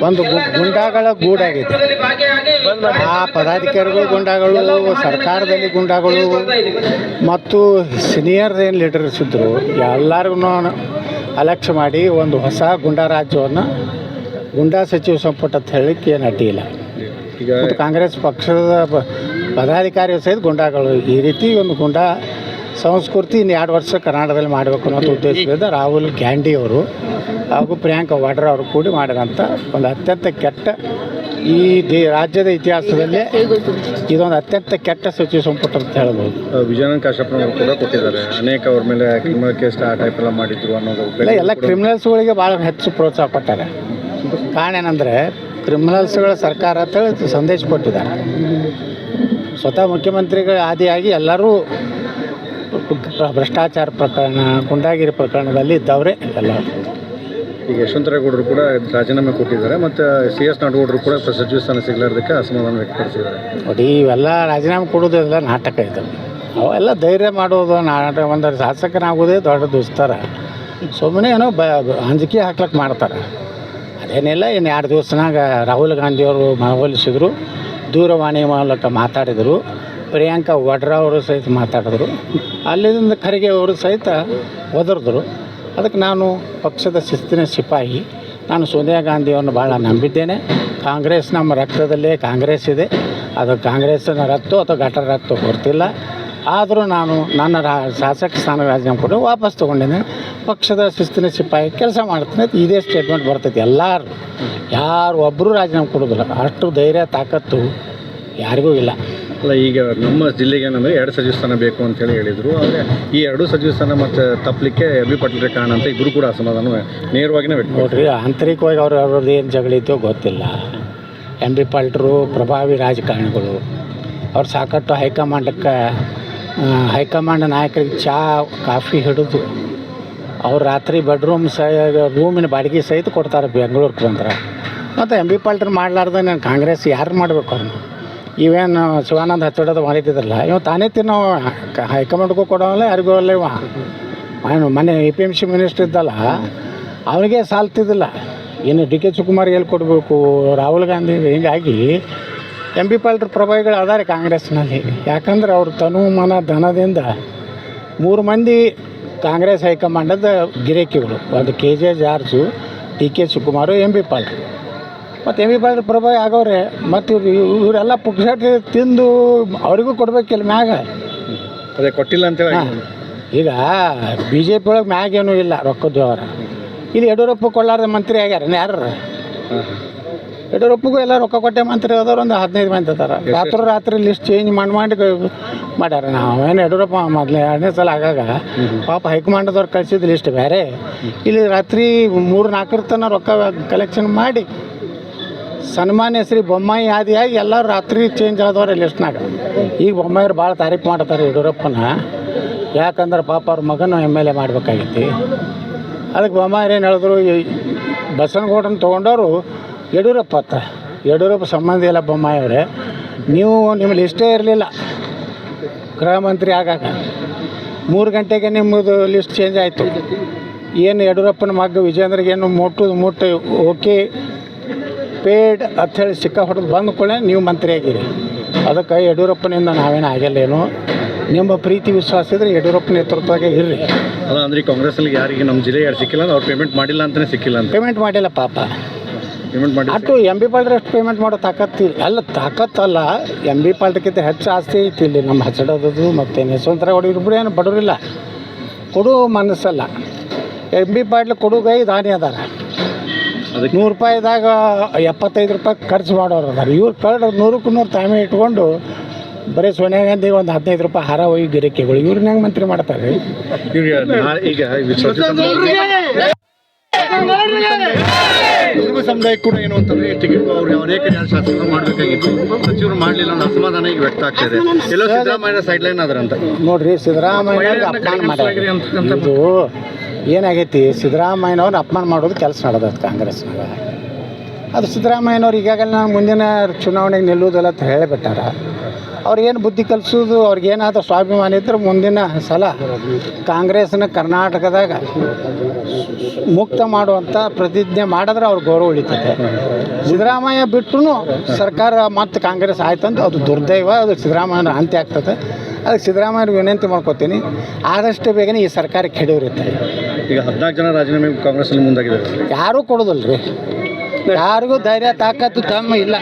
ಒಂದು ಗುಂಡಾಗಳ ಗೂಡಾಗಿದೆ. ಆ ಪದಾಧಿಕಾರಿಗಳು ಗುಂಡಾಗಳು, ಸರ್ಕಾರದಲ್ಲಿ ಗುಂಡಾಗಳು ಮತ್ತು ಸೀನಿಯರ್ ಏನು ಲೀಡರ್ಸ್ ಇದ್ದರು ಎಲ್ಲರಿಗೂ ಅಲಕ್ಷ್ಯ ಮಾಡಿ ಒಂದು ಹೊಸ ಗುಂಡಾ ರಾಜ್ಯವನ್ನು ಗುಂಡಾ ಸಚಿವ ಸಂಪುಟ ಅಂತ ಹೇಳಲಿಕ್ಕೆ ಏನು ಅಡ್ಡಿಯಿಲ್ಲ. ಈಗ ಕಾಂಗ್ರೆಸ್ ಪಕ್ಷದ ಪದಾಧಿಕಾರಿ ಸಹಿತ ಗುಂಡಾಗಳು ಈ ರೀತಿ ಒಂದು ಗುಂಡಾ ಸಂಸ್ಕೃತಿ ಇನ್ನು 2 ವರ್ಷ ಕರ್ನಾಟಕದಲ್ಲಿ ಮಾಡಬೇಕು ಅನ್ನೋ ಉದ್ದೇಶದಿಂದ ರಾಹುಲ್ ಗಾಂಧಿ ಅವರು ಹಾಗೂ ಪ್ರಿಯಾಂಕಾ ವಾಡ್ರಾ ಅವರು ಕೂಡಿ ಮಾಡಿರೋಂಥ ಒಂದು ಅತ್ಯಂತ ಕೆಟ್ಟ ಈ ರಾಜ್ಯದ ಇತಿಹಾಸದಲ್ಲೇ ಇದೊಂದು ಅತ್ಯಂತ ಕೆಟ್ಟ ಸಚಿವ ಸಂಪುಟ ಅಂತ ಹೇಳ್ಬೋದು. ವಿಜಯಾನಂದ ಕಾಶ್ಯಪ್ನವರು ಕೂಡ ಕೊಟ್ಟಿದ್ದಾರೆ, ಅನೇಕ ಅವ್ರ ಮೇಲೆ ಕ್ರಿಮಿನಲ್ ಕೇಸ್ ಆ ಟೈಪ್ ಎಲ್ಲ ಮಾಡಿದ್ರು ಅನ್ನೋದು. ಎಲ್ಲ ಕ್ರಿಮಿನಲ್ಸ್ಗಳಿಗೆ ಭಾಳ ಹೆಚ್ಚು ಪ್ರೋತ್ಸಾಹ ಕೊಟ್ಟಾರೆ. ಕಾರಣ ಏನಂದರೆ ಕ್ರಿಮಿನಲ್ಸ್ಗಳ ಸರ್ಕಾರ ಅಂತೇಳಿ ಸಂದೇಶ ಕೊಟ್ಟಿದ್ದಾರೆ. ಸ್ವತಃ ಮುಖ್ಯಮಂತ್ರಿಗಳ ಆದಿಯಾಗಿ ಎಲ್ಲರೂ ಭ್ರಷ್ಟಾಚಾರ ಪ್ರಕರಣ, ಗುಂಡಾಗಿರಿ ಪ್ರಕರಣದಲ್ಲಿ ಇದ್ದವರೇ ಎಲ್ಲ. ಈಗ ಯಶವಂತರೇಗೌಡರು ಕೂಡ ರಾಜೀನಾಮೆ ಕೊಟ್ಟಿದ್ದಾರೆ ಮತ್ತು CS ನಾಡಗೌಡರು ಕೂಡ ಸಚಿವ ಸ್ಥಾನ ಸಿಗಲಾರ್ದಕ್ಕೆ ಅಸಮಾಧಾನ ವ್ಯಕ್ತಪಡಿಸಿದ್ದಾರೆ. ನೋಡಿ, ಇವೆಲ್ಲ ರಾಜೀನಾಮೆ ಕೊಡೋದೆಲ್ಲ ನಾಟಕ ಇದು. ಅವೆಲ್ಲ ಧೈರ್ಯ ಮಾಡೋದು, ಒಂದು ಶಾಸಕನಾಗೋದೇ ದೊಡ್ಡ ದುಸ್ತರ. ಸುಮ್ಮನೆ ಏನೋ ಅಂಜಿಕೆ ಹಾಕ್ಲಿಕ್ಕೆ ಮಾಡ್ತಾರೆ. ಅದೇನಿಲ್ಲ. ಇನ್ನು 2 ದಿವಸನಾಗ ರಾಹುಲ್ ಗಾಂಧಿಯವರು ಮನವೊಲಿಸಿದ್ರು, ದೂರವಾಣಿ ಮೂಲಕ ಮಾತಾಡಿದರು. ಪ್ರಿಯಾಂಕಾ ವಾಡ್ರಾ ಅವರು ಸಹಿತ ಮಾತಾಡಿದ್ರು. ಅಲ್ಲಿಂದ ಖರ್ಗೆ ಅವರು ಸಹಿತ ಒದರಿದ್ರು. ಅದಕ್ಕೆ ನಾನು ಪಕ್ಷದ ಶಿಸ್ತಿನ ಸಿಪಾಯಿ. ನಾನು ಸೋನಿಯಾ ಗಾಂಧಿಯನ್ನು ಭಾಳ ನಂಬಿದ್ದೇನೆ. ಕಾಂಗ್ರೆಸ್ ನಮ್ಮ ರಕ್ತದಲ್ಲೇ ಕಾಂಗ್ರೆಸ್ ಇದೆ. ಅದು ಕಾಂಗ್ರೆಸ್ಸಿನ ರಕ್ತ ಅಥವಾ ಗಟರ ರಕ್ತ ಗೊತ್ತಿಲ್ಲ. ಆದರೂ ನಾನು ನನ್ನ ಶಾಸಕ ಸ್ಥಾನ ರಾಜೀನಾಮೆ ಕೊಟ್ಟು ವಾಪಸ್ ತೊಗೊಂಡಿದ್ದೇನೆ. ಪಕ್ಷದ ಶಿಸ್ತಿನ ಸಿಪಾಯಿ ಕೆಲಸ ಮಾಡ್ತೀನಿ. ಇದೇ ಸ್ಟೇಟ್ಮೆಂಟ್ ಬರ್ತೈತಿ. ಯಾರು ಒಬ್ಬರು ರಾಜೀನಾಮೆ ಕೊಡೋದಿಲ್ಲ. ಅಷ್ಟು ಧೈರ್ಯ ತಾಕತ್ತು ಯಾರಿಗೂ ಇಲ್ಲ. ಅಲ್ಲ, ಈಗ ನಮ್ಮ ಜಿಲ್ಲೆಗೆ ಏನಂದರೆ 2 ಸಚಿವ ಸ್ಥಾನ ಬೇಕು ಅಂತೇಳಿ ಹೇಳಿದರು. ಆದರೆ ಈ 2 ಸಚಿವ ಸ್ಥಾನ ಮತ್ತು ತಪ್ಪಲಿಕ್ಕೆ MB ಪಾಟೀಲ್ ಕಾರಣ ಅಂತ ಇಬ್ಬರು ಕೂಡ ಅಸಮಾಧಾನ ನೇರವಾಗಿಯೇ ವ್ಯಕ್ತ. ನೋಡ್ರಿ, ಆಂತರಿಕವಾಗಿ ಅವ್ರದ್ದು ಏನು ಜಗಳಿತ್ತೋ ಗೊತ್ತಿಲ್ಲ. MB ಪಾಟೀಲ್ರು ಪ್ರಭಾವಿ ರಾಜಕಾರಣಿಗಳು. ಅವ್ರು ಸಾಕಷ್ಟು ಹೈಕಮಾಂಡ್ ನಾಯಕರಿಗೆ ಕಾಫಿ ಹಿಡಿದು ಅವ್ರು ರಾತ್ರಿ ರೂಮಿನ ಬಾಡಿಗೆ ಸಹಿತ ಕೊಡ್ತಾರೆ ಬೆಂಗಳೂರಿಗೆ ಬಂದ್ರೆ. ಮತ್ತು MB ಪಾಟೀಲ್ ಮಾಡಲಾರ್ದೆ ನಾನು ಕಾಂಗ್ರೆಸ್ ಯಾರು ಮಾಡಬೇಕು? ಅವ್ರನ್ನ ಇವೇನು ಶಿವಾನಂದ ಹಚ್ಚಿಡೋದು ಮಾಡಿದ್ದಿದ್ರಲ್ಲ, ಇವ ತಾನೇ ತಿನ್ನೋ ಹೈಕಮಾಂಡ್ಗೂ ಕೊಡೋಲ್ಲ, ಯಾರಿಗೂ ಅಲ್ಲ. ಇವ ಮೊನ್ನೆ APMC ಮಿನಿಸ್ಟರ್ ಇದ್ದಲ್ಲ, ಅವನಿಗೆ ಸಾಲ್ತಿದ್ದಿಲ್ಲ. ಇನ್ನು DK ಶಿವಕುಮಾರ್ ಎಲ್ಲಿ ಕೊಡಬೇಕು, ರಾಹುಲ್ ಗಾಂಧಿ. ಹೀಗಾಗಿ MB ಪಾಟೀಲ್ ಪ್ರಭಾವಿಗಳು ಅದಾರೆ ಕಾಂಗ್ರೆಸ್ನಲ್ಲಿ. ಯಾಕಂದ್ರೆ ಅವರು ತನು ಮನ ಧನದಿಂದ 3 ಮಂದಿ ಕಾಂಗ್ರೆಸ್ ಹೈಕಮಾಂಡದ ಗಿರಾಕಿಗಳು. ಒಂದು KJ George, DK Shivakumar, MB Patil. ಮತ್ತು MB ಪಾಟೀಲ್ ಪ್ರಭಾವಿ ಆಗವ್ರೆ. ಮತ್ತು ಇವರೆಲ್ಲ ಪುಕ್ಸಟ್ಟೆ ತಿಂದು ಅವರಿಗೂ ಕೊಡಬೇಕಿಲ್ಲ ಮ್ಯಾಗ. ಅದೇ ಕೊಟ್ಟಿಲ್ಲ ಅಂತೇಳಿ. ಈಗ BJP ಒಳಗೆ ಮ್ಯಾಗ ಏನೂ ಇಲ್ಲ ರೊಕ್ಕದ ವ್ಯವಹಾರ. ಇಲ್ಲಿ ಯಡಿಯೂರಪ್ಪ ಕೊಡಲಾರ್ದ ಮಂತ್ರಿ ಆಗ್ಯಾರ ಯಾರು? ಯಡಿಯೂರಪ್ಪಗೂ ಎಲ್ಲ ರೊಕ್ಕ ಕೊಟ್ಟೆ ಮಂತ್ರಿ ಆದವ್ರು ಒಂದು 15 ಮಂದಿ ಅದಾರ. ರಾತ್ರಿ ಲಿಸ್ಟ್ ಚೇಂಜ್ ಮಾಡಿ ಮಾಡ್ಯಾರ. ನಾವೇನು ಯಡಿಯೂರಪ್ಪ ಮೊದಲೇ 2ನೇ ಸಲ ಆಗಾಗ ಪಾಪ ಹೈಕಮಾಂಡದವ್ರು ಕಳಿಸಿದ ಲಿಸ್ಟ್ ಬೇರೆ. ಇಲ್ಲಿ ರಾತ್ರಿ 3-4 ತನಕ ರೊಕ್ಕ ಕಲೆಕ್ಷನ್ ಮಾಡಿ ಸನ್ಮಾನ್ಯ ಶ್ರೀ ಬೊಮ್ಮಾಯಿ ಆದಿಯಾಗಿ ಎಲ್ಲರೂ ರಾತ್ರಿ ಚೇಂಜ್ ಆದವ್ರೆ ಲಿಸ್ಟ್ನಾಗ. ಈಗ ಬೊಮ್ಮಾಯಿರು ಭಾಳ ತಾರೀಫ್ ಮಾಡ್ತಾರೆ ಯಡಿಯೂರಪ್ಪನ. ಯಾಕಂದ್ರೆ ಪಾಪ ಅವ್ರ ಮಗನ MLA ಮಾಡಬೇಕಾಗಿತ್ತು. ಅದಕ್ಕೆ ಬೊಮ್ಮಾಯಿರು ಏನು ಹೇಳಿದ್ರು, ಬಸವನಗೌಡನ ತೊಗೊಂಡವರು ಯಡಿಯೂರಪ್ಪ ಸಂಬಂಧ ಇಲ್ಲ. ಬೊಮ್ಮಾಯಿ ಅವರೇ, ನೀವು ನಿಮ್ಮ ಲಿಸ್ಟೇ ಇರಲಿಲ್ಲ ಗೃಹ ಮಂತ್ರಿ ಆಗಾಗ. 3 ಗಂಟೆಗೆ ನಿಮ್ಮದು ಲಿಸ್ಟ್ ಚೇಂಜ್ ಆಯಿತು. ಏನು ಯಡಿಯೂರಪ್ಪನ ಮಗ ವಿಜೇಂದ್ರಗೇನು ಮುಟ್ಟು ಓಕೆ ಪೇಡ್ ಅಂಥೇಳಿ ಸಿಕ್ಕ ಹೊಡೆದು ಬಂದ ಕೂಡಲೇ ನೀವು ಮಂತ್ರಿ ಆಗಿರಿ. ಅದಕ್ಕೆ ಯಡಿಯೂರಪ್ಪನಿಂದ ನಾವೇನು ಆಗಿಲ್ಲೇನು. ನಿಮ್ಮ ಪ್ರೀತಿ ವಿಶ್ವಾಸ ಇದ್ರೆ ಯಡಿಯೂರಪ್ಪ ನೇತೃತ್ವದಾಗೆ ಇರ್ರಿ. ಅಲ್ಲ, ಅಂದರೆ ಕಾಂಗ್ರೆಸ್ಸಲ್ಲಿ ಯಾರಿಗೆ ನಮ್ಮ ಜಿಲ್ಲೆ ಯಾರು ಸಿಕ್ಕಿಲ್ಲ, ಅವ್ರು ಪೇಮೆಂಟ್ ಮಾಡಿಲ್ಲ ಅಂತಲೇ ಸಿಕ್ಕಿಲ್ಲ ಅಂತ. ಪೇಮೆಂಟ್ ಮಾಡಿಲ್ಲ ಪಾಪ. ಪೇಮೆಂಟ್ ಮಾಡಿ ಅಷ್ಟು MB ಪಾಟೀಲ್ ಅಷ್ಟು ಪೇಮೆಂಟ್ ಮಾಡೋ ತಾಕತ್ತಲ್ಲ. MB ಪಾಟೀಲ್ಕಿಂತ ಹೆಚ್ಚು ಆಸ್ತಿ ಐತಿ ಇಲ್ಲಿ ನಮ್ಮ ಹಚ್ಚಡೋದು. ಮತ್ತು ಯಶವಂತರೇಗೌಡ ಇಬ್ಬರು ಏನು ಬಡವರಿಲ್ಲ, ಕೊಡು ಮನಸ್ಸಲ್ಲ. MB ಪಾಟೀಲ್ ಕೊಡುಗೈ ದಾನಿ ಅದಾರ. ಅದಕ್ಕೆ 100 ರೂಪಾಯಿದಾಗ 75 ರೂಪಾಯಿ ಖರ್ಚು ಮಾಡೋರು ಅದಾರ. ಇವ್ರು ಕಳೆದ 100ಕ್ಕೆ 100 ತಾಮೆ ಇಟ್ಕೊಂಡು ಬರೀ ಸೋನಿಯಾ ಗಾಂಧಿ ಒಂದು 15 ರೂಪಾಯಿ ಹಾರ ಹೋಗಿ ಗಿರಿಕೆಗಳು. ಇವ್ರನ್ನ ಹೆಂಗೆ ಮಂತ್ರಿ ಮಾಡ್ತಾರೆ? ಈಗ ದುರ್ಗ ಸಮುದಾಯಕ್ಕೆ ಕೂಡ ಏನು ಅಂತಂದರೆ ಟಿಕೆಟ್ ಅವರು ಅನೇಕ ಶಾಸಕರು ಮಾಡಬೇಕಾಗಿತ್ತು, ಸಚಿವರು ಮಾಡಲಿಲ್ಲ ಅನ್ನೋ ಅಸಮಾಧಾನ ಈಗ ವ್ಯಕ್ತ ಆಗ್ತಾ ಇದೆ. ಎಲ್ಲೋ ಸಿದ್ದರಾಮಯ್ಯ ಸೈಡ್ಲೈನ್ ಆದ್ರಂತ ನೋಡ್ರಿ. ಸಿದ್ದರಾಮಯ್ಯ ಅಪಮಾನ ಮಾಡ್ಯಾರ. ಇದು ಏನಾಗೈತಿ, ಸಿದ್ದರಾಮಯ್ಯನವ್ರು ಅಪಮಾನ ಮಾಡೋದು ಕೆಲಸ ನಡೆದೈತೆ ಕಾಂಗ್ರೆಸ್ನಾಗ. ಅದು ಸಿದ್ದರಾಮಯ್ಯನವ್ರು ಈಗಾಗಲೇ ನಾನು ಮುಂದಿನ ಚುನಾವಣೆಗೆ ನಿಲ್ಲುವುದಿಲ್ಲ ಅಂತ ಹೇಳಿಬಿಟ್ಟಾರ. ಅವ್ರಿಗೇನು ಬುದ್ಧಿ ಕಲಿಸೋದು ಅವ್ರಿಗೇನಾದ್ರೂ ಸ್ವಾಭಿಮಾನ ಇದ್ರೆ ಮುಂದಿನ ಸಲ ಕಾಂಗ್ರೆಸ್ನ ಕರ್ನಾಟಕದಾಗ ಮುಕ್ತ ಮಾಡುವಂಥ ಪ್ರತಿಜ್ಞೆ ಮಾಡಿದ್ರೆ ಅವ್ರ ಗೌರವ ಉಳಿತೈತೆ. ಸಿದ್ದರಾಮಯ್ಯ ಬಿಟ್ಟರು ಸರ್ಕಾರ ಮತ್ತು ಕಾಂಗ್ರೆಸ್ ಆಯ್ತಂದ್ರೆ ಅದು ದುರ್ದೈವ, ಅದು ಸಿದ್ದರಾಮಯ್ಯನ ಅಂತ್ಯ ಆಗ್ತದೆ. ಅದಕ್ಕೆ ಸಿದ್ದರಾಮಯ್ಯವ್ರಿಗೆ ವಿನಂತಿ ಮಾಡ್ಕೊತೀನಿ, ಆದಷ್ಟು ಬೇಗನೆ ಈ ಸರ್ಕಾರ ಕೆಡವಿರುತ್ತೆ. ಈಗ 14 ಜನ ರಾಜೀನಾಮೆ ಕಾಂಗ್ರೆಸ್ನಲ್ಲಿ ಮುಂದಾಗಿದ್ದಾರೆ. ಯಾರೂ ಕೊಡೋದಿಲ್ಲ ರೀ, ಯಾರಿಗೂ ಧೈರ್ಯ ತಾಕತ್ತು ತಮ್ಮ ಇಲ್ಲ.